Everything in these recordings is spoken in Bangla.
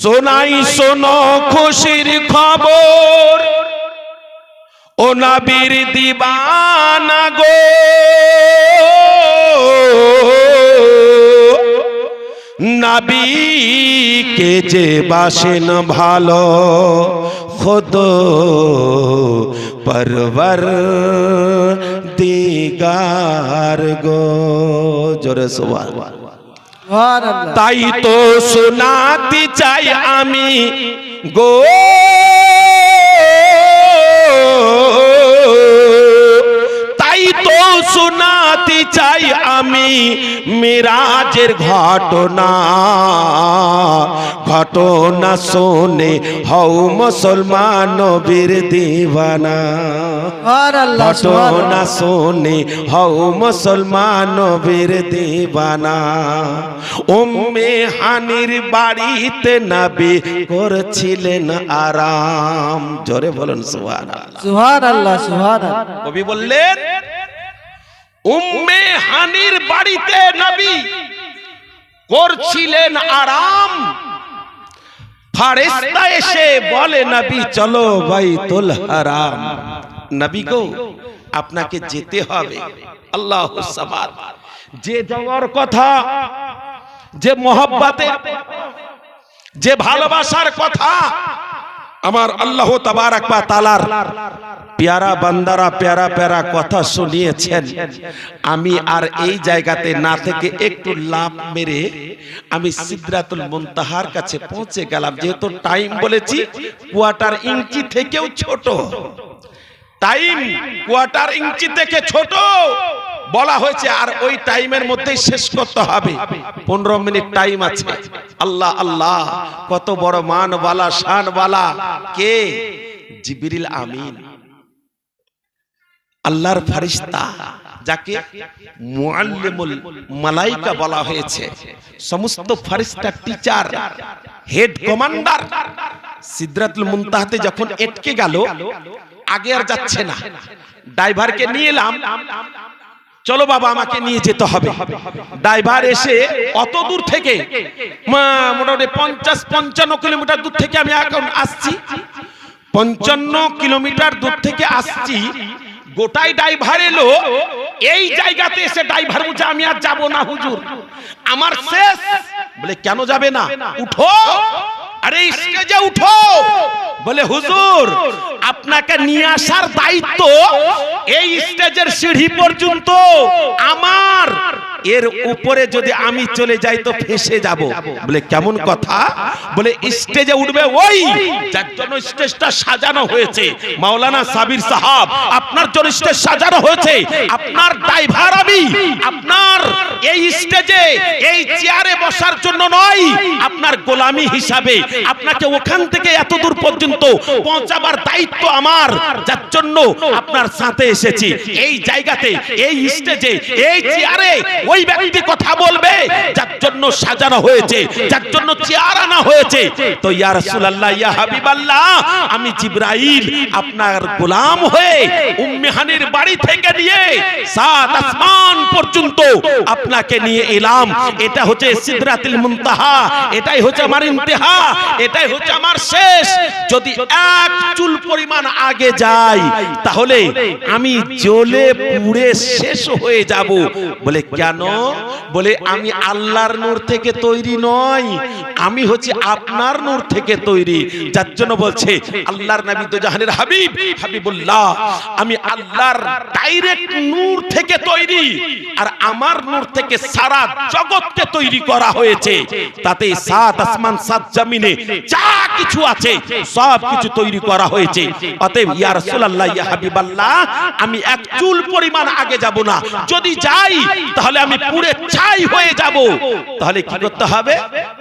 শোনাই শোনো খুশির খবর, ও নবীর দিবানা গো, নবীকে যে বাসেন ভালো খুদ পরবর দিগার গো। জোরে সুবহানাল্লাহ। তাই তো শোনাতে চাই আমি গো, তাই তো শোনাতে চাই আমি মিরাজের ঘটনা। ঘটনা শুনে হও মুসলমান নবীর দিওয়ানা। ঘটনা শুনে হও মুসলমান নবীর দিওয়ানা। উম্মে হানির বাড়িতে নবী করছিলেন আরাম। জোরে বলুন সুবহানাল্লাহ। সুবহানাল্লাহ সুবহানাল্লাহ। কবি বললেন উম্মে হানির বাড়িতে নবী করছিলেন আরাম। ফেরেশতা এসে বলে নবী চলো বাইতুল হারাম। নবী গো আপনাকে যেতে হবে। আল্লাহু সামাদ। যে যাওয়ার কথা, যে মোহাব্বতের, যে ভালোবাসার কথা আমার আল্লাহ তাবারক ওয়া তাআলার প্যারা বান্দারা প্যারা প্যারা কথা শুনিয়েছেন, আমি আর এই জায়গাতে না থেকে একটু লাভ মেরে আমি সিদরাতুল মুনতাহার কাছে পৌঁছে গেলাম। যেহেতু টাইম বলেছি কোয়ার্টার ইঞ্চি থেকেও ছোট, টাইম কোয়ার্টার ইঞ্চি থেকে ছোট বলা হয়েছে, আর ওই টাইমের মধ্যেই শেষ করতে হবে। 15 মিনিট টাইম আছে। আল্লাহ আল্লাহ, কত বড় মানওয়ালা শানওয়ালা কে? জিবরিল আমিন, আল্লাহর ফেরেশতা, যাকে মুআল্লিমুল মালায়েকা বলা হয়েছে, সমস্ত ফেরেশতার টিচার, হেড কমান্ডার। সিদরাতুল মুনতাহাতে যখন আটকে গেল, আগে আর যাচ্ছে না, ড্রাইভারকে নিয়ে এলাম, চলো বাবা আমাকে নিয়ে যেতে হবে। ড্রাইভার এসে অত দূর থেকে মোটামুটি 50-55 কিলোমিটার দূর থেকে আমি এখন আসছি, 55 কিলোমিটার দূর থেকে আসছি। গোটাই ড্রাইভার এলো, এই জায়গাতে এসে ড্রাইভার বলছে আমি আর যাব না হুজুর, আমার শেষ। বলে কেন যাবে না? উঠো, আরে স্টেজে উঠো। বলে হুজুর আপনাকে নিয়ে আসার দায়িত্ব এই স্টেজের সিঁড়ি পর্যন্ত আমার, এর উপরে যদি আমি চলে যাই তো ফেসে যাব। বলে কেমন কথা? বলে স্টেজে উঠবে ওই যার জন্য স্টেজটা সাজানো হয়েছে, মাওলানা সাবির সাহাব, আপনার জন্য স্টেজ সাজানো হয়েছে, আপনার ড্রাইভার আমি। আপনার এই স্টেজে এই চেয়ারে বসার জন্য নয়, আপনার গোলামি হিসাবে আপনাকে ওখান থেকে এত দূর পর্যন্ত পৌঁছাবার দায়িত্ব আমার, যার জন্য আপনার সাথে এসেছি। এই জায়গাতে, এই স্টেজে, এই চেয়ারে ওই ব্যক্তি কথা বলবে যার জন্য সাজানো হয়েছে, যার জন্য চেয়ার আনা হয়েছে। তো ইয়া রাসূলুল্লাহ, ইয়া হাবিবাল্লাহ, আমি জিবরাইল আপনার গোলাম হয়ে উম্মে হানির বাড়ি থেকে নিয়ে 7 আসমান পর্যন্ত আপনাকে নিয়ে এলাম। এটা হচ্ছে সিদরাতুল মুনতাহা, এটাই হচ্ছে আমার ইন্তেহা, এটাই হচ্ছে আমার শেষ। যদি এক চুল পরিমাণ আগে যাই তাহলে আমি জ্বলে পুড়ে শেষ হয়ে যাব। বলে কেন? বলে আমি আল্লাহর নূর থেকে তৈরি নই, আমি হচ্ছে আপনার নূর থেকে তৈরি। যার জন্য বলছে আল্লাহর নবী তো জাহানের হাবিব, হাবিবুল্লাহ, আমি আল্লাহর ডাইরেক্ট নূর থেকে তৈরি, আর আমার নূর থেকে সারা জগৎকে তৈরি করা হয়েছে। তাতে 7 আসমান 7 জমিনে যা কিছু আছে সব কিছু তৈরি করা হয়েছে। অতএব ইয়া রাসূলুল্লাহ, ইয়া হাবিবাল্লাহ, আমি এক চুল পরিমাণ আগে যাব না। যদি যাই তাহলে আমি পুরো ছাই হয়ে যাব। তাহলে কি করতে হবে?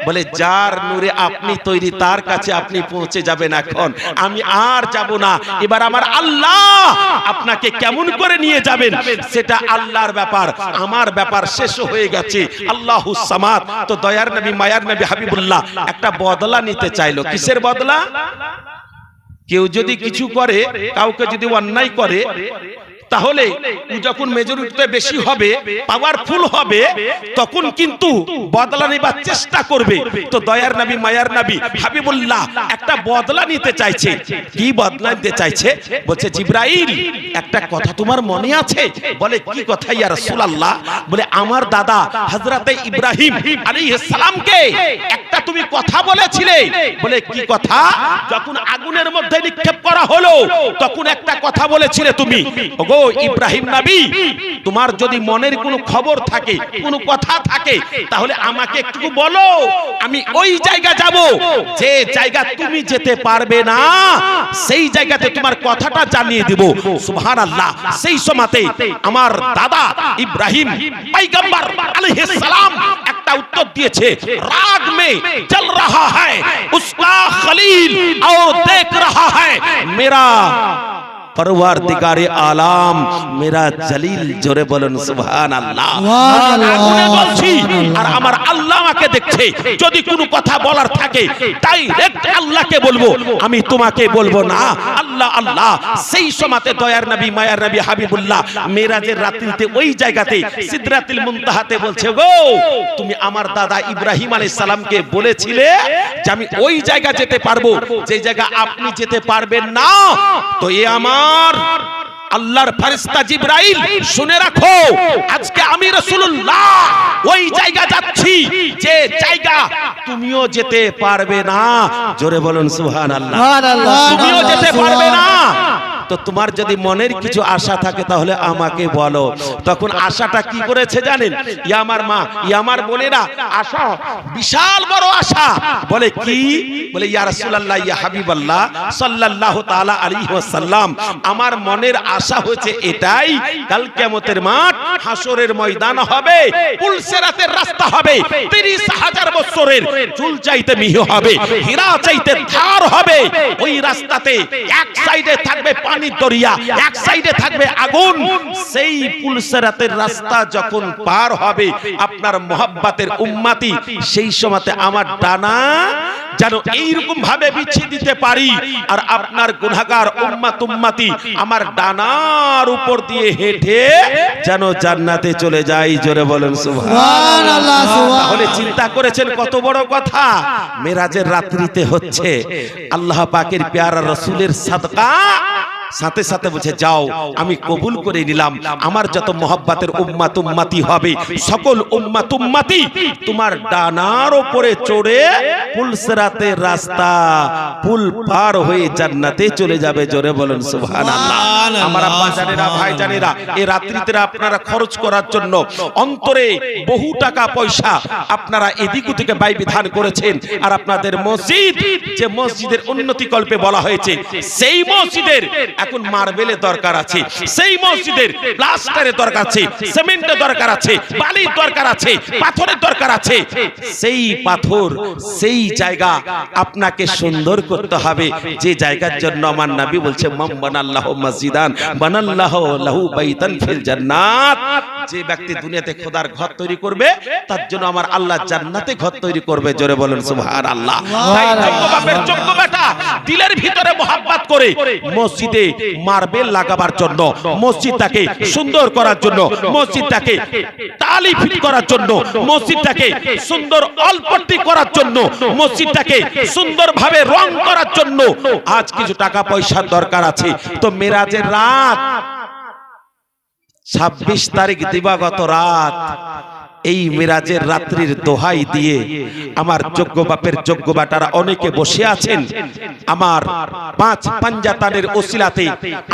বলে যার নূরে আপনি তৈরি তার কাছে আপনি পৌঁছে যাবেন। এখন আমি আর যাব না। এবার আমার আল্লাহ আপনাকে কেমন করে নিয়ে যাবেন সেটা আল্লাহর ব্যাপার, আমার ব্যাপার শেষ হয়ে গেছে। আল্লাহুস সামাদ। তো দয়ার নবী, মায়ার নবী হাবিবুল্লাহ একটা বদলা নিতে চাইলো। কিসের বদলা? কেউ যদি কিছু করে, কাউকে যদি অন্যায় করে, তাহলে ও যখন মেজরিটিতে বেশি হবে, পাওয়ারফুল হবে, তখন কিন্তু বদলা নেবার চেষ্টা করবে। তো দয়ার নবী, মায়ার নবী হাবিবুল্লাহ একটা বদলা নিতে চাইছে। কি বদলা নিতে চাইছে? বলছে জিবরাইল, একটা কথা তোমার মনে আছে? বলে কি কথা ইয়া রাসূলুল্লাহ? বলে আমার দাদা হযরতে ইব্রাহিম আলাইহিস সালামকে একটা তুমি কথা বলেছিলে। বলে কি কথা? যখন আগুনের মধ্যে নিক্ষেপ করা হলো তখন একটা কথা বলেছিলে তুমি, ওগো ইব্রাহিম নবী, তোমার যদি মনের কোনো খবর থাকে, কোনো কথা থাকে, তাহলে আমাকে একটু বলো, আমি ওই জায়গা যাব যে জায়গা তুমি যেতে পারবে না, সেই জায়গাতে তোমার কথাটা জানিয়ে দিব। সুবহানাল্লাহ। সেই সময়তে আমার দাদা ইব্রাহিম পয়গম্বর আলাইহিস সালাম একটা উত্তর দিয়েছে, রাগ মে চল रहा है उसका खलील और देख रहा है मेरा परवरदिगारे आलम मेरा जलील। जोरे बोलन सुबहानाल्लाह। আগুনে বলছি আর আমার আল্লাহ আমাকে দেখছে। যদি কোনো কথা বলার থাকে ডাইরেক্ট আল্লাহকে বলবো, আমি তোমাকে বলবো না। আল্লাহ আল্লাহ। সেই সময়তে দয়ার নবী, মায়ার নবী হাবিবুল্লাহ মেরাজের রাত্রিতে ওই জায়গাতে সিদরাতুল মুনতাহাতে বলছে, গো তুমি আমার দাদা ইব্রাহিম আলাইহিস সালামকে বলেছিলে যে আমি ওই জায়গা যেতে পারবো যে জায়গা আপনি যেতে পারবেন না। তো এ আমার আল্লাহর ফেরেশতা জিবরাইল, শুনে রাখো, আজকে আমি রাসূলুল্লাহ ওই জায়গা যাচ্ছি যে জায়গা তুমিও যেতে পারবে না। জোরে বলুন সুবহানাল্লাহ। তুমিও যেতে পারবে না। তো তোমার যদি মনের কিছু আশা থাকে তাহলে আমাকে বলো। তখন আশাটা কি করেছে জানেন? ইয়া আমার মা, ইয়া আমার বোনেরা, আশা বিশাল বড় আশা। বলে কি? বলে ইয়া রাসূলুল্লাহ, ইয়া হাবিবাল্লাহ সাল্লাল্লাহু তাআলা আলাইহি ওয়াসাল্লাম, আমার মনের আশা হচ্ছে এটাই, কাল কিয়ামতের মাঠ হাসরের ময়দান হবে, পুলসিরাতের রাস্তা হবে, ৩০,০০০ বছরের চুল চাইতে মিহি হবে, হীরা চাইতে ধার হবে। ওই রাস্তাতে এক সাইডে থাকবে পানির দরিয়া, এক সাইডে থাকবে আগুন। সেই পুলসিরাতের রাস্তা যখন পার হবে আপনার মুহাব্বতের উম্মতি, সেই সময়তে আমার ডানা যেন এইরকম ভাবে বিছিয়ে দিতে পারি আর আপনার গুনাহগার উম্মতি আমার ডানার উপর দিয়ে হেঁটে যেন জান্নাতে চলে যায়। জোরে বলেন সুবহানাল্লাহ। তাহলে চিন্তা করেছেন কত বড় কথা মেরাজের রাত্রিতে হচ্ছে। আল্লাহ পাকের পেয়ারা রাসূলের সাদকা সাথে সাথে বলছে, যাও আমি কবুল করে নিলাম। আমার যত মুহাব্বতের উম্মতি হবে সকল উম্মতি তোমার ডানার উপরে চড়ে পুলসিরাতের রাস্তা পুল পার হয়ে জান্নাতে চলে যাবে। জোরে বলেন সুবহানাল্লাহ। আমার আব্বা জানেরা, ভাই জানেরা, এই রাত্রিতে আপনারা খরচ করার জন্য অন্তরে বহু টাকা পয়সা আপনারা এদিক থেকে ব্যয় বিধান করেছেন। আর আপনাদের মসজিদ, যে মসজিদের উন্নতি কল্পে বলা হয়েছে, সেই মসজিদের এখন মার্বেলের দরকার আছে, সেই মসজিদের প্লাস্টারের দরকার আছে, সিমেন্টের দরকার আছে, বালির দরকার আছে, পাথরের দরকার আছে। সেই পাথর, সেই জায়গা আপনাকে সুন্দর করতে হবে, যে জায়গার জন্য আমার নবী বলছে, মান বানাল্লাহু মসজিদান বানাল্লাহু লাহু বাইতান ফিল জান্নাত। যে ব্যক্তি দুনিয়াতে খোদার ঘর তৈরি করবে তার জন্য আমার আল্লাহ জান্নাতে ঘর তৈরি করবে। জোরে বলেন সুবহানাল্লাহ। তাই যোগ্য বাপের যোগ্য বেটা দিলের ভিতরে মুহাব্বত করে মসজিদে মার্বেল লাগাবার জন্য, মসজিদটাকে সুন্দর করার জন্য, মসজিদটাকে টালি ফিট করার জন্য, মসজিদটাকে সুন্দর অলপট্টি করার জন্য, মসজিদটাকে সুন্দরভাবে রং করার জন্য আজ কিছু টাকা পয়সার দরকার আছে। তো মেরাজের রাত 26 তারিখ দিবাগত রাত, এই মিরাজের রাত্রির দোহাই দিয়ে আমার যোগ্য বাপের যোগ্য বেটারা অনেকে বসে আছেন। আমার 5 পাঞ্জাতানের ওসিলাতে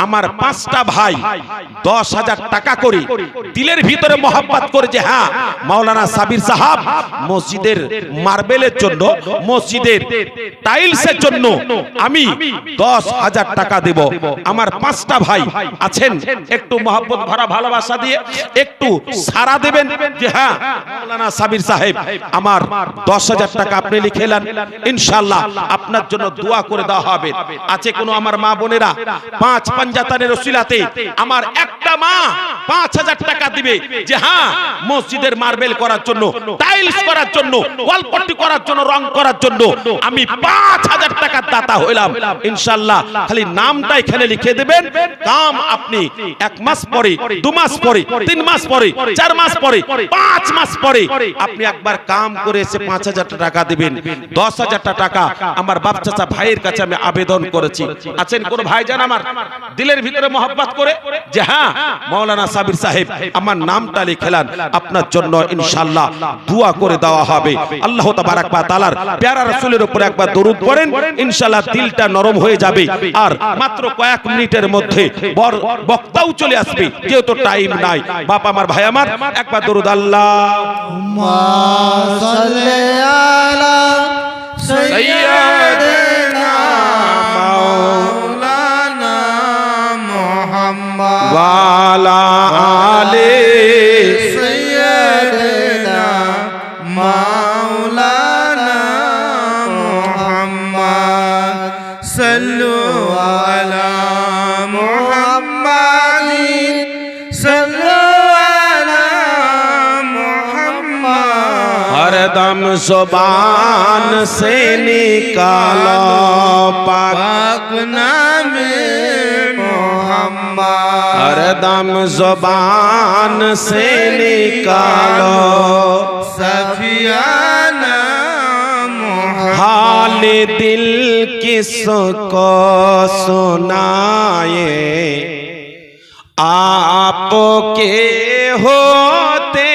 আমার 5টা ভাই 10,000 টাকা করে দিলের ভিতরে মহব্বত করে যে হ্যাঁ মাওলানা সাবির সাহেব মসজিদের মার্বেলের জন্য, মসজিদের টাইলসের জন্য আমি 10,000 টাকা দেব। আমার 5টা ভাই আছেন, একটু মহব্বত ভরা ভালোবাসা দিয়ে একটু সাড়া দেবেন যে হ্যাঁ মাওলানা সাবির সাহেব আমার 10,000 টাকা আপনি লিখে নেন, ইনশাআল্লাহ আপনার জন্য দোয়া করে দেওয়া হবে। আছে কোনো আমার মা বোনেরা 5 পাঞ্জাতানের ওসিলাতে আমার একটা মা 5,000 টাকা দিবে যে হ্যাঁ মসজিদের মার্বেল করার জন্য, টাইলস করার জন্য, ওয়ালপট্টি করার জন্য, রং করার জন্য আমি 5,000 টাকা টাকার দাতা হইলাম ইনশাআল্লাহ খালি নামটা এখানে লিখে দেবেন কাম আপনি 1 মাস পরে 2 মাস পরে 3 মাস পরে 4 মাস পরে 5 মাস পরে আপনি একবার কাম করে এসে 5000 টাকা দিবেন 10000 টাকা আমার বাপ চাচা ভাইয়ের কাছে আমি আবেদন করেছি আছেন কোন ভাইজান আমার দিলের ভিতরে মহব্বত করে যে হ্যাঁ মাওলানা সাবির সাহেব আমার নামটা লিখেলেন আপনার জন্য ইনশাআল্লাহ দোয়া করে দেওয়া হবে আল্লাহ তাবারাক ওয়া তাআলার প্যারা রাসূলের উপর একবার দরুদ পড়েন ইনশাআল্লাহ দিলটা নরম হয়ে যাবে আর মাত্র কয়েক মিনিটের মধ্যে বক্তাও চলে আসবে যেহেতু টাইম নাই বাপ আমার ভাই আমার একবার দরুদ আল্লাহুম্মা সাল্লি আলা সাইয়্যিদিনা মাওলানা মুহাম্মদ ওয়া আলা আলি সাইয়্যিদিনা মাওলানা মুহাম্মদ সাল্লু আলা মুহাম্মাদিন সাল্লু আলা মুহাম্মদ हर दम ज़ुबान से निकालो पाक नामे मुहम्मद हर दम ज़ुबान से निकालो सफियाना मुहम्मद हाल दिल किसको सुनाए आपके होते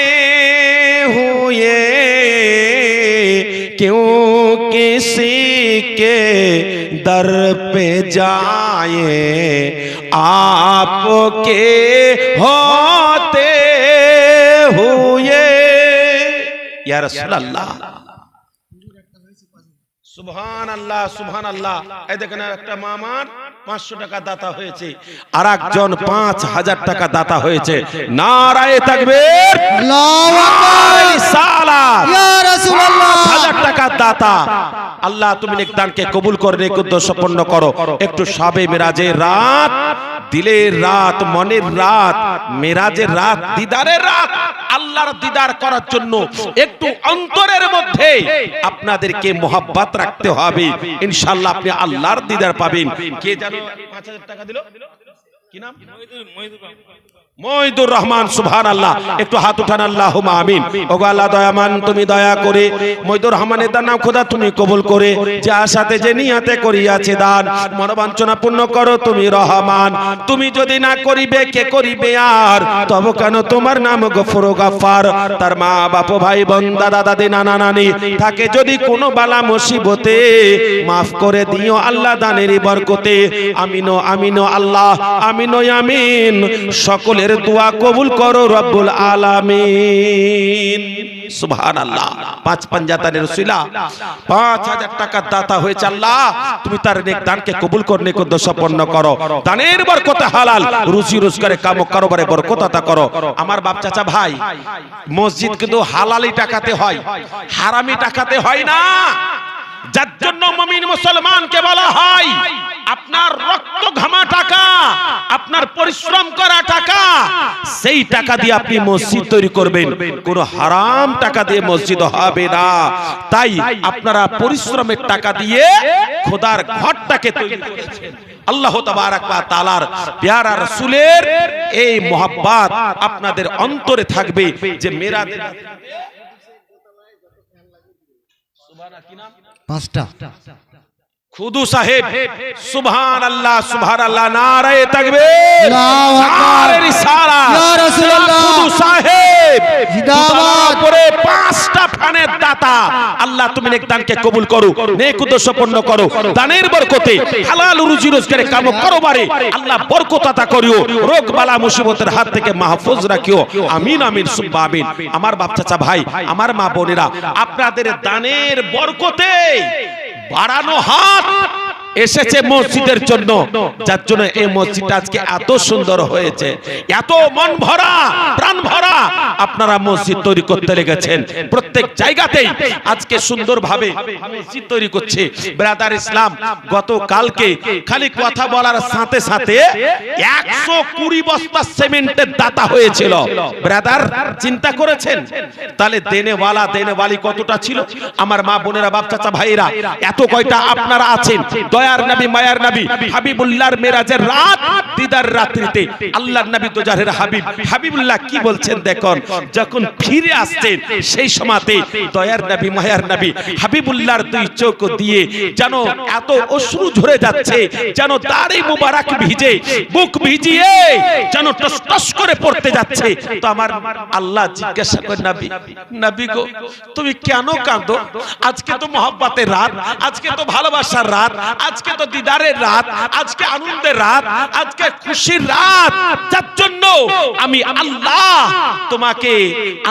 हुए क्यों किसी के दर पे जाए आपके होते हुए या रसूल अल्लाह সুবহান আল্লাহ সুবহান আল্লাহ এই দেখেন একটা মামার 500 টাকা দাতা হয়েছে আর একজন 5000 টাকা দাতা হয়েছে নারায়ে তাকবীর আল্লাহু আকবার সালাত ইয়া রাসূলুল্লাহ 5000 টাকা দাতা আল্লাহ তুমি নেকদানকে কবুল করে নেক উদ্দেশ্য পূর্ণ করো একটু শাবে মিরাজের রাত দিলের রাত মনের রাত মিরাজের রাত দিদারের রাত আল্লাহর দিদার করার জন্য একটু অন্তরের মধ্যে আপনাদেরকে মোহাব্বত রাখতে হবে ইনশাআল্লাহ আপনি আল্লাহর দিদার পাবেন কে জানো 5000 টাকা দিল কি নাম মইদুর রহমান সুবহানাল্লাহ একটু হাত উঠান আল্লাহুম্মা আমিন ওগো আল্লাহ দয়ামান তুমি দয়া করে মইদুর রহমানের দান খোদা তুমি কবুল করে যে আশাতে যে নিয়াতে করিয়াছে দান মনোবাঞ্ছনা পূর্ণ করো তুমি রহমান তুমি যদি না করিবে কে করিবে আর তবে কেন তোমার নাম গফুর গাফফার তার মা বাপ ভাই বোন দাদা দাদি নানা নানি থাকে যদি কোনো বালা মুসিবতে maaf করে দিও আল্লাহ দানের বরকতে আমিনো আমিনো আল্লাহ আমিনো আমিন সকলে दुआ कबूल करो रब्बुल आलामीन सुबहानाल्लाह 5 पंजाताने रसूला 5000 টাকা দাতা হয়েছে আল্লাহ তুমি তার নেক দানকে কবুল করনে কো দশপন্ন করো দানের বরকতে হালাল রুজি রোজগারে কাম কারবারে বরকত আতা করো আমার বাপ চাচা ভাই মসজিদ কিন্তু হালালি টাকাতে হয় হারামি টাকাতে হয় না যার জন্য মুমিন মুসলমানকে বলা হয় আপনার রক্ত ঘামা টাকা আপনার পরিশ্রম করা টাকা সেই টাকা দিয়ে আপনি মসজিদ তৈরি করবেন কোনো হারাম টাকা দিয়ে মসজিদ হবে না তাই আপনারা পরিশ্রমের টাকা দিয়ে খোদার ঘরটাকে তৈরি করেছেন আল্লাহ তাবারাক ওয়া তাআলার প্যারা রাসূলের এই মোহাব্বত আপনাদের অন্তরে থাকবে যে মেরা সুবহানাল্লাহ কি নাম 5টা খুদু সাহেব সুবহানাল্লাহ নারায়ে তাকবীর আল্লাহু আকবার নারে রিসালাত ইয়া রাসূলুল্লাহ খুদু সাহেব জিন্দাবাদ করে 5টা ফানের দাতা আল্লাহ তুমি নেক দানকে কবুল করো নেক উদ্দেশ্য পূর্ণ করো দানের বরকতে হালাল রুজি রোজগারে কাম করবারে আল্লাহ বরকত আতা করিও রোগ বালা মুসিবতের হাত থেকে মাহফুজ রাখিও আমিন আমিন সুবহান আমিন আমার বাপ চাচা ভাই আমার মা বোনেরা আপনাদের দানের বরকতে বাড়ানো হাত এসেছে মসজিদের জন্য, যার জন্য এই মসজিদটা আজকে এত সুন্দর হয়েছে, এত মন ভরা প্রাণ ভরা আপনারা মসজিদ তৈরি করতে লেগেছেন। প্রত্যেক জায়গাতেই আজকে সুন্দরভাবে মসজিদ তৈরি করছে। ব্রাদার ইসলাম, গতকালকে খালি কথা বলার সাথে সাথে 120 বস্তা সিমেন্টের দাতা হয়েছিল। ব্রাদার চিন্তা করেছেন তাহলে দেনেওয়ালি কতটা ছিল? আমার মা বোনেরা, বাপ চাচা ভাইরা, এত কয়টা আপনারা আছেন। দয়ার নবী, মায়ার নবী, হাবিবুল্লাহর মেরাজের রাত, দিদার রাত্রিতে আল্লাহর নবী দোজাহের হাবিবুল্লাহ কি বলছেন দেখুন। যখন ফিরে আসছেন সেই সময়তে দয়ার নবী, মায়ার নবী হাবিবুল্লাহর দুই চোখ দিয়ে যেন এত অশ্রু ঝরে যাচ্ছে, যেন দাড়ি মুবারক ভিজে, বুক ভিজিয়ে যেন টস টস করে পড়তে যাচ্ছে। তো আমার আল্লাহ জিজ্ঞাসা করে, নবী গো, তুমি কেন কাঁদো? আজকে তো মহব্বতের রাত, আজকে তো ভালোবাসার রাত, আজকে তো দিদারের রাত, আজকে আনন্দের রাত, আজকে খুশির রাত, যার জন্য আমি আল্লাহ তোমাকে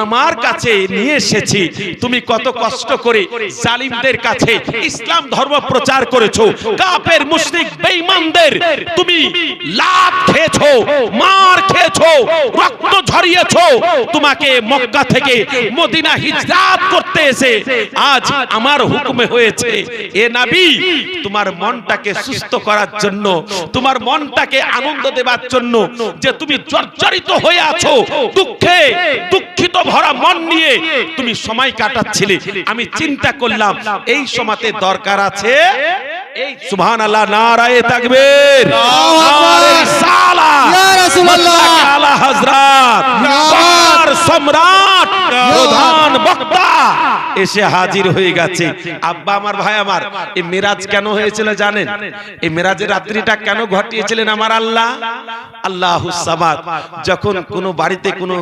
আমার কাছে নিয়ে এসেছি। তুমি কত কষ্ট করে জালিমদের কাছে ইসলাম ধর্ম প্রচার করেছো, কাফের মুশরিক বেঈমানদের তুমি লাত খেয়েছো, মার খেয়েছো, রক্ত ঝরিয়েছো। তোমাকে মক্কা থেকে মদিনা হিজরত করতে এসে আজ আমার হুকুমে হয়েছে, এ নবী, তোমার মনটাকে সুস্থ করার জন্য, তোমার মনটাকে আনন্দ দেবার জন্য, যে তুমি জর্জরিত হয়ে আছো, দুঃখে দুঃখিত ভরা মন নিয়ে তুমি সময় কাটাচ্ছিলে, আমি চিন্তা করলাম এই সময়তে দরকার আছে এই সুবহানাল্লাহ, নারায়ে তাকবীর, নারে রিসালাত, ইয়া রাসূলুল্লাহ, আলা হযরত, পার সম্রাট, প্রধান বক্তা এসে হাজির হয়ে গেছে। আব্বা আমার, ভাই আমার, এই মিরাজ কেন হয়েছিল জানেন? এই মিরাজের রাত্রিটা কেন ঘটিয়েছিলেন আমার আল্লাহ? আল্লাহুস সামাদ। যখন কোনো বাড়িতে কোনো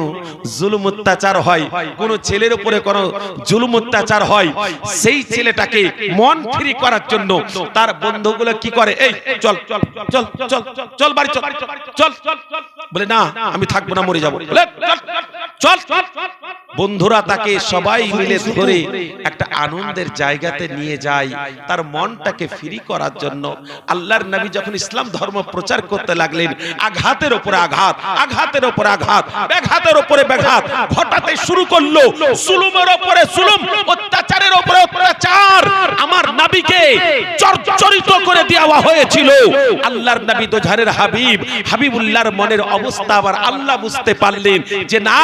জুলুম অত্যাচার হয়, কোনো ছেলের উপরে কোনো জুলুম অত্যাচার হয়, সেই ছেলেটাকে মন ফ্রি করার জন্য তার বন্ধুগুলো কি করে, এই চল চল চল চল চল বাড়ি চল চল, বলে না আমি থাকবো না, মরে যাবো, চল চল। বন্ধুরা তাকে সবাই মিলে ধরে একটা আনন্দের জায়গাতে নিয়ে যায় তার মনটাকে ফ্রি করার জন্য। আল্লাহর নবী যখন ইসলাম ধর্ম প্রচার করতে লাগলেন, আঘাতের উপরে আঘাত, আঘাতের উপরে আঘাত, ব্যাঘাতের উপরে ব্যাঘাত ঘটাতে শুরু করলো। জুলুমের উপরে জুলুম, অত্যাচারের উপরে অত্যাচার আমার নবীকে জর্জরিত করে দেওয়া হয়েছিল। আল্লাহর নবী দোজাহের হাবিবুল্লাহর মনের অবস্থা আবার আল্লাহ বুঝতে পারলেন যে না,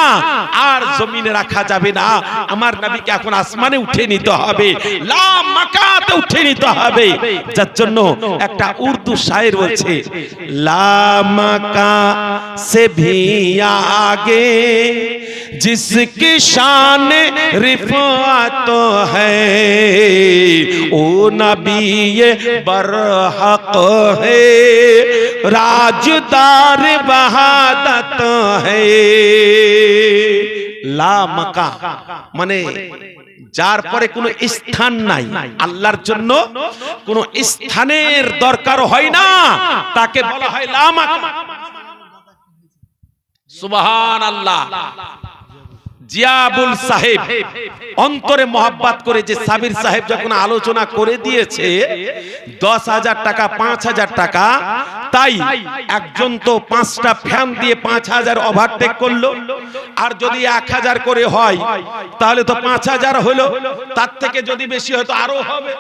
আর জমিনে রাখা যাবে না, আমার নবীকে এখন আসমানে উঠে নিতে হবে, লা মাকাতে উঠে নিতে হবে। যার জন্য একটা উর্দু শায়ের বলছে, লা মাকা সে ভি আগে जिसकी शान रिफात है, ओ नबी बरहक है, राजदार बहादत है। লা মাকা মানে যার পরে কোনো স্থান নাই, আল্লাহর জন্য কোনো স্থানের দরকার হয় না, তাকে বলা হয় লা মাকা। সুবহানাল্লাহ। জিয়াবুল সাহেব অন্তরে মহব্বত করে যে সাবির সাহেব যখন আলোচনা করে দিয়েছে 10,000 টাকা, 5,000 টাকা, তাই একজন তো 5টা ফ্যান দিয়ে 5,000 ওভারটেক করলো, আর যদি 1,000 করে হয় তাহলে তো 5,000 হলো, তার থেকে যদি বেশি হয় তো আরো হবে।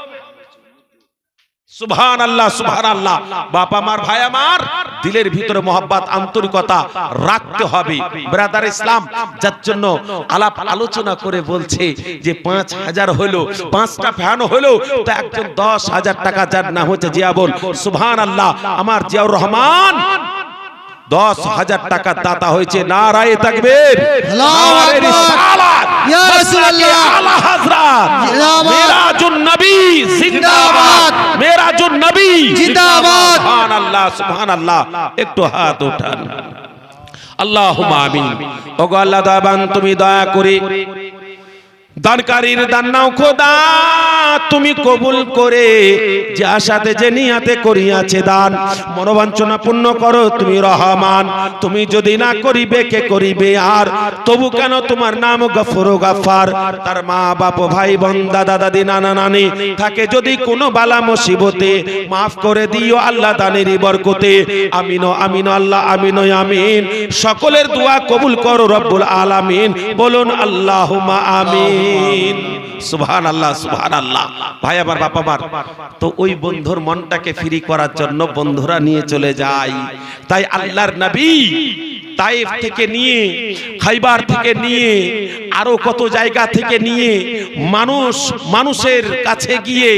সুবহানাল্লাহ, সুবহানাল্লাহ। বাপ আমার, ভাই আমার, দিলের ভিতরে মহব্বত, আন্তরিকতা রাখতে হবে ব্রাদার ইসলাম। যার জন্য আলাপ আলোচনা করে বলছে যে 5,000 হলো, 5টা ফ্যান হলো, তো একজন 10,000 টাকা, যার নাম হচ্ছে জিয়াবুল, সুবহানাল্লাহ, আমার জিয়াউর রহমান 10,000 টাকা দাতা হয়েছে। নারায়ে তাকবীর, নারে রিসালাত, ইয়া রাসূলুল্লাহ, আলা হযরত, মিরাজুন নবী জিন্দাবাদ, মিরাজুন নবী জিন্দাবাদ। সুবহানাল্লাহ, সুবহানাল্লাহ। একটু হাত উঠান, আল্লাহুম্মা আমিন। ওগো আল্লাহ দয়াবান, তুমি দয়া করে দানকারীর দান নাও খোদা, তুমি কবুল করে যে আশাতে যে নিয়াতে করিয়াছে দান মনোবাঞ্ছনা পূর্ণ করো তুমি রহমান। তুমি যদি না করিবে কে করিবে আর? তবু কেন তোমার নাম গফুর ও গাফফার। তার মা বাপ ভাই বোন দাদা দাদি নানা নানি থাকে যদি কোনো বালা মুসিবতে মাফ করে দিও আল্লাহ দানেরই বরকতে। আমিন আমিন আল্লাহ আমিন আমিন। সকলের দোয়া কবুল করো রব্বুল আলামিন। বলুন আল্লাহুম্মা আমিন। সুবহানাল্লাহ সুবহানাল্লাহ। ভাই আমার বাপ আমার, তো ওই বন্ধুর মনটাকে ফ্রি করার জন্য বন্ধুরা নিয়ে চলে যায়। তাই আল্লাহর নবী তায়েফ থেকে নিয়ে, খাইবার থেকে নিয়ে, আরো কত জায়গা থেকে নিয়ে মানুষের কাছে গিয়ে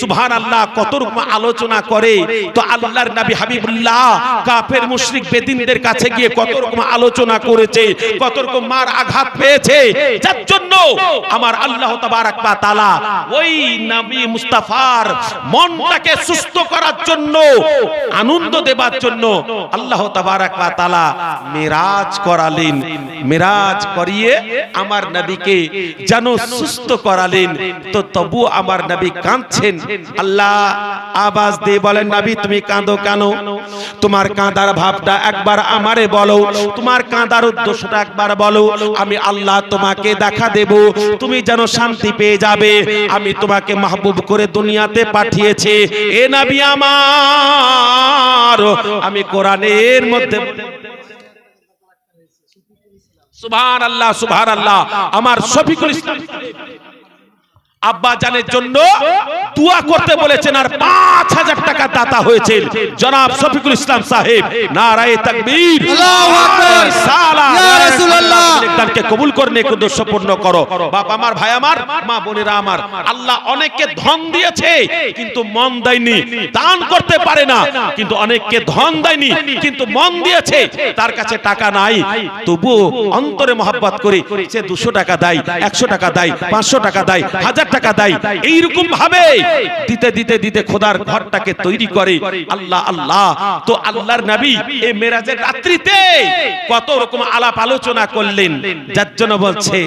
সুবহানাল্লাহ কত রকম আলোচনা করে। তো আল্লাহর নবী হাবিবুল্লাহ কাফের মুশরিক বেদিনদের কাছে গিয়ে কত রকম আলোচনা করেছে, কত রকম মার আঘাত পেয়েছে, যার জন্য আমার আল্লাহ তাবারক ওয়া তাআলা ওই নবী মুস্তাফার মনটাকে সুস্থ করার জন্য, আনন্দ দেবার জন্য আল্লাহ তাবারক ওয়া তাআলা মিরাজ করালেন। মিরাজ করিয়ে আমার নবীকে যেন সুস্থ করালেন। তো তবু আমার নবী কাঁদছেন। আল্লাহ আওয়াজ দিয়ে বলেন, নবী তুমি কাঁদো কেন? তোমার কাঁদার ভাবটা একবার আমারে বলো, তোমার কাঁদার উদ্দেশ্যটা একবার বলো। আমি আল্লাহ তোমাকে দেখা দেব, তুমি যেন শান্তি পেয়ে যাবে। আমি তোমাকে মাহবুব করে দুনিয়াতে পাঠিয়েছি। এ নবী আমার, আমি কোরআনের মধ্যে সুবহানাল্লাহ সুবহানাল্লাহ। আমার শফিকুল ইসলাম আব্বা জানের জন্য দোয়া করতে বলেছেন আর 5000 টাকা দাতা হয়েছে জনাব শফিকুল ইসলাম সাহেব। নারায়ে তাকবীর, আল্লাহু আকবার, সালাম ইয়া রাসূলুল্লাহ। নেকদানকে কবুল করে নেক উদ্দেশ্য পূর্ণ করো। বাপ আমার, ভাই আমার, মা বোনেরা আমার, আল্লাহ অনেককে ধন দিয়েছে কিন্তু মন দেয়নি। দান করতে পারে না কিন্তু অনেককে ধন দেয়নি কিন্তু মন দিয়েছে। তার কাছে টাকা নাই তবু অন্তরে মহব্বত করে সে 200 টাকা দেয়, 100 টাকা দেয়, 500 টাকা দেয়, 1000 টাকা দেয়। এইরকম ভাবে দিতে দিতে দিতে খোদার ঘরটাকে তৈরি করে। আল্লাহ আল্লাহ। তো আল্লাহর নবী এই মেরাজের রাত্রিতে কত রকম আলাপ আলোচনা করলেন, যার জন্য বলছে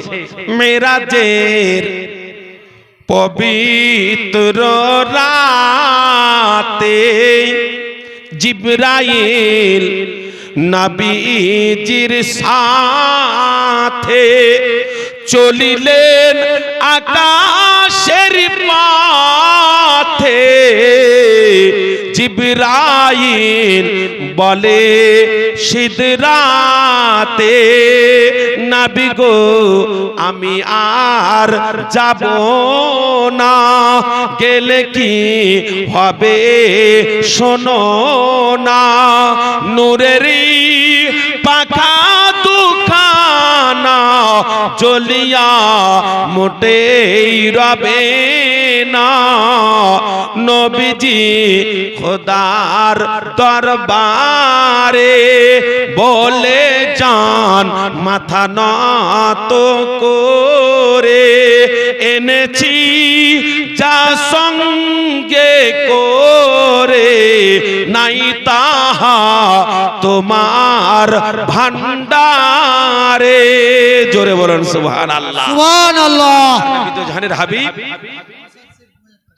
মেরাজের পবিত্র রাতে জিবরাইল নবীজির সাথে চলিলেন আকাশের পথে। জিবরাইল বলে সিদরাতে, নবী গো আমি আর যাব না, গেলে কি হবে শোনো না। নূরেরই পাখা দুখানা জ্বলিয়া মোটেই রবে না। নবীজি খোদার দরবারে বলে যান মাথা নত করে, এনেছি যা সঙ্গে করে নাই তাহা তোমার ভান্ডারে। জোরে বলেন সুবহানাল্লাহ সুবহানাল্লাহ। নবী তো জানের হাবিব।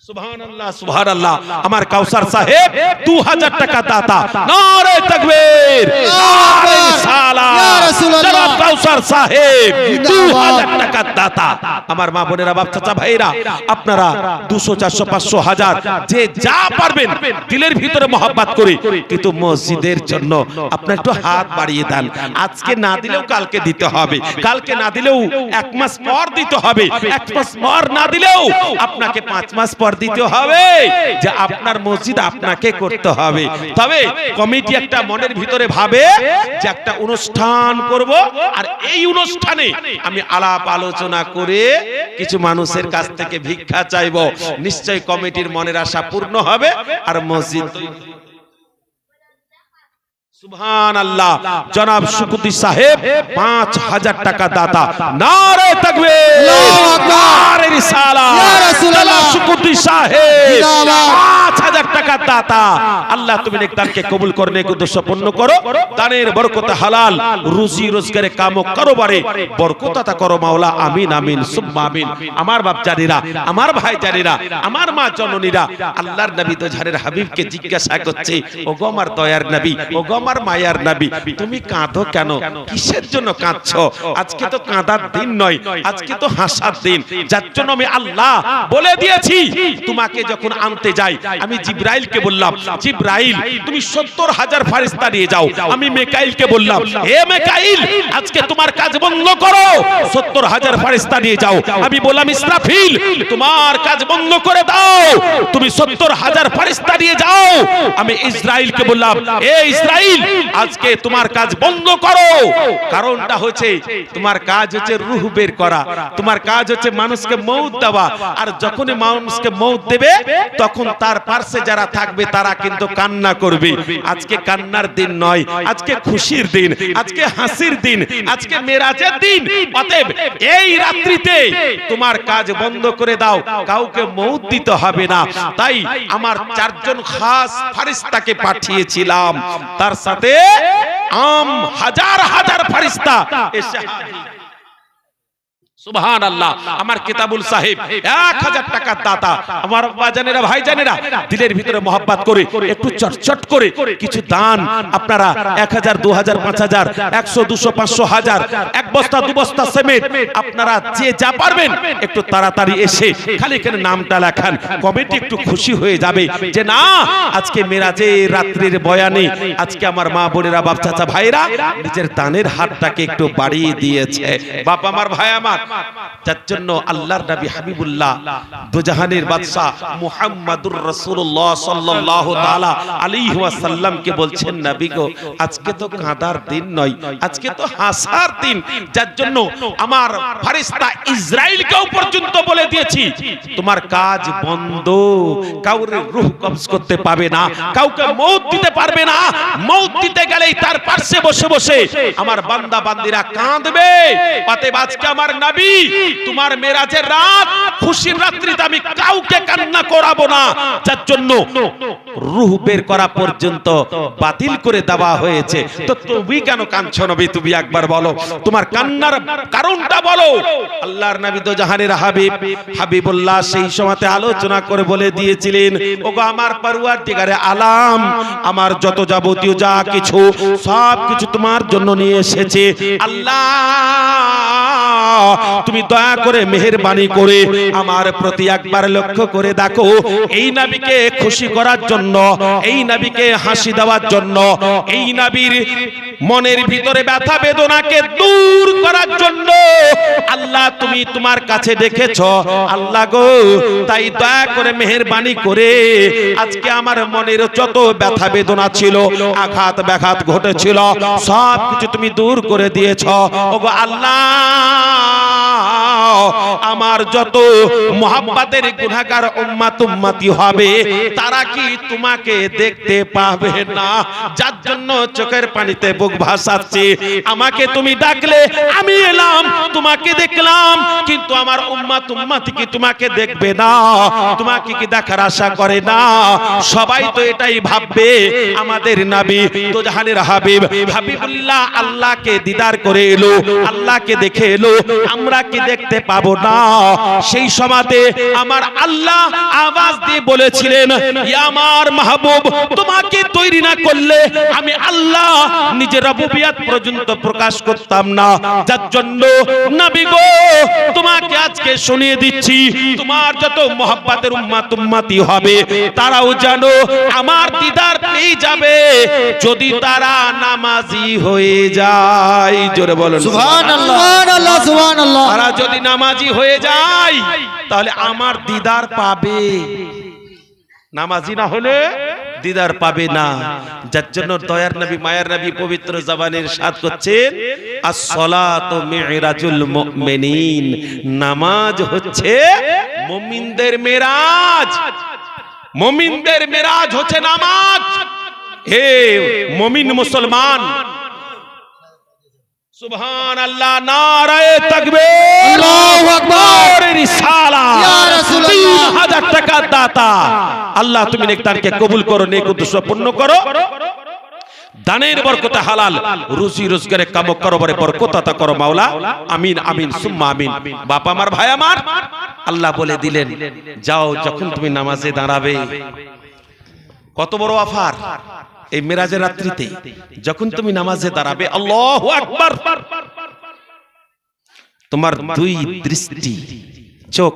সুবহানাল্লাহ সুবহানাল্লাহ। আমার কাউসার সাহেব 2000 টাকা দাতা। নারে তাকবীর, নারে সালাম। ইয়া রাসূলুল্লাহ। জনাব কাউসার সাহেব 2000 টাকা দাতা। আমার মা বোনেরা, বাপ চাচা ভাইরা, আপনারা 200 400 500 1000 যে যা পারবেন দিলের ভিতরে মহব্বত করে কিন্তু মসজিদের জন্য আপনি একটু হাত বাড়িয়ে দেন। আজকে না দিলেও কালকে দিতে হবে, কালকে না দিলেও 1 মাস পর দিতে হবে, 1 মাস পর না দিলেও আপনাকে 5 মাস পর দিতে হবে। যে আপনার মসজিদ আপনাকে করতে হবে। তবে কমিটি একটা মনের ভিতরে ভাবে যে একটা অনুষ্ঠান করব আর এই অনুষ্ঠানে আমি আলাপ আলোচনা করে কিছু মানুষের কাছ থেকে ভিক্ষা চাইব। নিশ্চয়ই কমিটির মনের আশা পূর্ণ হবে আর মসজিদ। সুবহানাল্লাহ। জনাব শুকুতি সাহেব 5000 টাকা দাতা। নারে তাকবীর, আল্লাহু আকবার, নারে রিসালাত। ইয়া রাসূলুল্লাহ। জনাব শুকুতি সাহেব জিন্দাবাদ। 5000 টাকা টাকার দাতা, আল্লাহ তুমি নেক দানকে কবুল করে নেক উদ্দেশ্য পূর্ণ করো, দানের বরকতে হালাল রুজি রোজগারে কামক কারোবারে বরকত আতা করো মাওলা, আমিন আমিন সুম্মা আমিন। আমার বাপ জানেরা, আমার ভাই জানেরা, আমার মা জননীরা, আল্লাহর নবী তো ঝাড়ের হাবিবকে জিজ্ঞাসা করছে, ও গো আমার দয়ার নবী, ও গো আমার মায়ার নবী, তুমি কাঁদো কেন, কিসের জন্য কাঁদছো? আজকে তো কাঁদার দিন নয়, আজকে তো হাসার দিন, যার জন্য আমি আল্লাহ বলে দিয়েছি তোমাকে যখন আনতে যাই আমি জিব্রাইলকে বললাম, জিব্রাইল তুমি 70,000 ফেরেশতা নিয়ে যাও। আমি মিকাইলকে বললাম, হে মিকাইল আজকে তোমার কাজ বন্ধ করো, 70,000 ফেরেশতা নিয়ে যাও। আমি বললাম, ইসরাফিল তোমার কাজ বন্ধ করে দাও, তুমি 70,000 ফেরেশতা নিয়ে যাও। আমি ইসরাইলকে বললাম, এ ইসরাইল আজকে তোমার কাজ বন্ধ করো। কারণটা হচ্ছে তোমার কাজ হচ্ছে রূহ বের করা, তোমার কাজ হচ্ছে মানুষকে মউত দেওয়া, আর যখনই মানুষকে মউত দেবে তখন তার পাশে যারা থাকবে তারা কিন্তু কান্না করবে। আজকে কান্নার দিন নয়, আজকে খুশির দিন, আজকে হাসির দিন, আজকে মেরাজের দিন। অতএব এই রাত্রিতে তোমার কাজ বন্ধ করে দাও, কাউকে মউত দিতে হবে না। তাই আমার 4 জন খাস ফেরেশতাকে পাঠিয়েছিলাম, তার সাথে হাজার হাজার ফেরেশতা এসে সুবহানাল্লাহ। আমার কিতাবুল সাহেব 1000 টাকার দাতা, আমার বাজানেরা ভাই জানেরা, দিলের ভিতরে মহব্বত করে একটু চটচট করে কিছু দান আপনারা 1000 2000 5000 100 200 500 1000 এক বস্তা 2 বস্তা সিমেন্ট আপনারা যে যা পারবেন একটু তাড়াতাড়ি এসে খালি এখানে নামটা লেখান, কমিটি একটু খুশি হয়ে যাবে যে না আজকে মেরাজের রাত্রির বয়ানে আজকে আমার মা বোনেরা, বাপ চাচা ভাইরা নিজের দানের হাতটাকে একটু বাড়িয়ে দিয়েছে। বাপ আমার, ভাই আমার, যার জন্য আল্লাহর নবী হাবিবুল্লাহ দুজাহানের বাদশা মুহাম্মাদুর রাসূলুল্লাহ সাল্লাল্লাহু তাআলা আলাইহি ওয়াসাল্লাম কে বলছেন, নবী গো আজকে তো কাঁদার দিন নয়, আজকে তো হাসার দিন। যার জন্য আমার ফেরেশতা ইসরাইলকেও পর্যন্ত বলে দিয়েছি তোমার কাজ বন্ধ, কাউরে রূহ কবজ করতে পাবে না, কাউকে মউত দিতে পারবে না। মউত দিতে গেলেই তার পাশে বসে বসে আমার বান্দা বান্দিরা কাঁদবে। অতএব আজকে আমার নবী তোমার মেরাজের রাত, খুশির রাত্রিতে আমি কাউকে কান্না করাবো না, যার জন্য রূহ বের করা পর্যন্ত বাতিল করে দেওয়া হয়েছে। তো তুমি কেন কাঁদছো নবী, তুমি একবার বলো, তোমার কান্নার কারণটা বলো। আল্লাহর নবী তো জাহানের হাবিব, হাবিবুল্লাহ সেই সময়তে আলোচনা করে বলে দিয়েছিলেন, ওগো আমার পরওয়ারদিগারে আলাম, আমার যত যাবতীয় যা কিছু সব কিছু তোমার জন্য নিয়ে এসেছে। আল্লাহ তুমি দয়া করে মেহেরবানি করে আমার প্রতি একবার লক্ষ্য করে দেখো, এই নবীকে খুশি করার জন্য, এই নবীকে হাসি দেওয়ার জন্য, এই নবীর মনের ভিতরে ব্যথা বেদনাকে দূর করার জন্য আল্লাহ তুমি তোমার কাছে ডেকেছো। আল্লাহ গো তাই দয়া করে মেহেরবানি করে আজকে আমার মনের যত ব্যথা বেদনা ছিল, আঘাত ব্যাঘাত ঘটেছিল, সব কিছু তুমি দূর করে দিয়েছো। ওগো আল্লাহ আমার যত মুহাব্বতের গুনাহগার উম্মত উম্মতি হবে তারা কি তোমাকে দেখতে পাবে না? যার জন্য চোখের পানিতে বুক ভাসাচ্ছে। আমাকে তুমি ডাকলে আমি এলাম, তোমাকে দেখলাম, কিন্তু আমার উম্মত উম্মতি কি তোমাকে দেখবে না? তোমাকে কি দেখার আশা করে না? সবাই তো এটাই ভাববে আমাদের নবী তো জাহানের হাবিব হাবিবুল্লাহ আল্লাহকে দিদার করে এলো, আল্লাহকে দেখে এলো, আমরা কি দেখতে পাবো না? সেই সময়তে আমার আল্লাহ আওয়াজ দিয়ে বলেছিলেন, ইয়া আমার মাহবুব তোমাকে তৈরি না করলে আমি আল্লাহ নিজের রুবুবিয়ত পর্যন্ত প্রকাশ করতাম না। যার জন্য নবী গো তোমাকে আজকে শুনিয়ে দিচ্ছি, তোমার যত মুহাব্বতের উম্মত উম্মতি হবে তারাও জানো আমার দিদার পেয়ে যাবে যদি তারা নামাজি হয়ে যায়। জোরে বলুন সুবহানাল্লাহ, সুবহানাল্লাহ, সুবহানাল্লাহ। তারা যদি নামাজি হয়ে যায় তাহলে আমার দিদার পাবে, নামাজি না হলে দিদার পাবে না। যার জন্য দয়ার নবী মায়ার নবী পবিত্র জবানের সাথ করছেন, as-সালাতু মি'রাজুল মুমিনিন, নামাজ হচ্ছে মুমিনদের মেরাজ। মুমিনদের মেরাজ হচ্ছে নামাজ। হে মুমিন মুসলমান সুবহানাল্লাহ, নারায়ে তাকবীর, আল্লাহু আকবার, রিসালাত, ইয়া রাসূলুল্লাহ, 3000 টাকা দাতা। আল্লাহ তুমি নেকদানকে কবুল করো, নেক উদ্দেশ্য পূর্ণ করো, দানের বরকতে হালাল রুজি রোজগারে কামক কারবারে বরকত আতা করো মাওলা। আমিন আমিন সুম্মা আমিন। বাপ আমার, ভাই আমার, আল্লাহ বলে দিলেন যাও যখন তুমি নামাজে দাঁড়াবে, কত বড় অফার এই মেরাজের রাত্রিতে, যখন তুমি নামাজে দাঁড়াবে আল্লাহু আকবার, তোমার দুই দৃষ্টি চোখ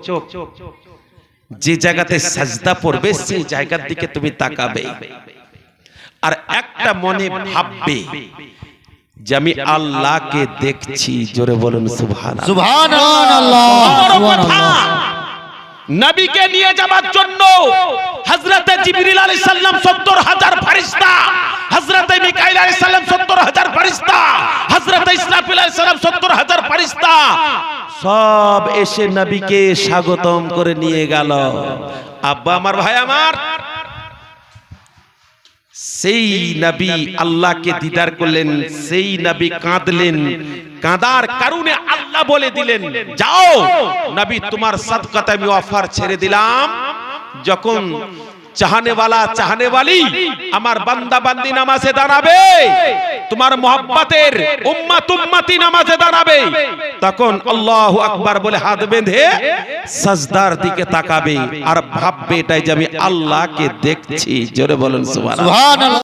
যে জায়গাতে সাজদা পড়বে সেই জায়গার দিকে তুমি তাকাবে, আর একটা মনে ভাববে যে আমি আল্লাহকে দেখছি। জোরে বলুন সুবহানাল্লাহ, সুবহানাল্লাহ, সুবহানাল্লাহ। নবীকে নিয়ে যাবার জন্য হযরতে জিবরিল আলাইহিস সালাম ৭০,০০০ ফেরেশতা, হযরতে মিকাইল আলাইহিস সালাম ৭০,০০০ ফেরেশতা, হযরতে ইসরাফিল আলাইহিস সালাম ৭০,০০০ ফেরেশতা সব এসে নবীকে স্বাগতম করে নিয়ে গেল। আব্বা আমার, ভাই আমার, সেই নবী আল্লাহকে দিদার করলেন, সেই নবী কাঁদলেন, কাঁদার কারণে আল্লাহ বলে দিলেন যাও নবী তোমার সাদকাতে আমি অফার ছেড়ে দিলাম, যখন চাহনেওয়ালা চাহনেওয়ালি আমার বান্দা বান্দি নামাজে দাঁড়াবে, তোমার মোহাব্বতের উম্মত উম্মতি নামাজে দাঁড়াবে, তখন আল্লাহু আকবার বলে হাত বেঁধে সাজদার দিকে তাকাবে আর ভাববে এটাই যে আমি আল্লাহকে দেখছি। জোরে বলুন সুবহানাল্লাহ।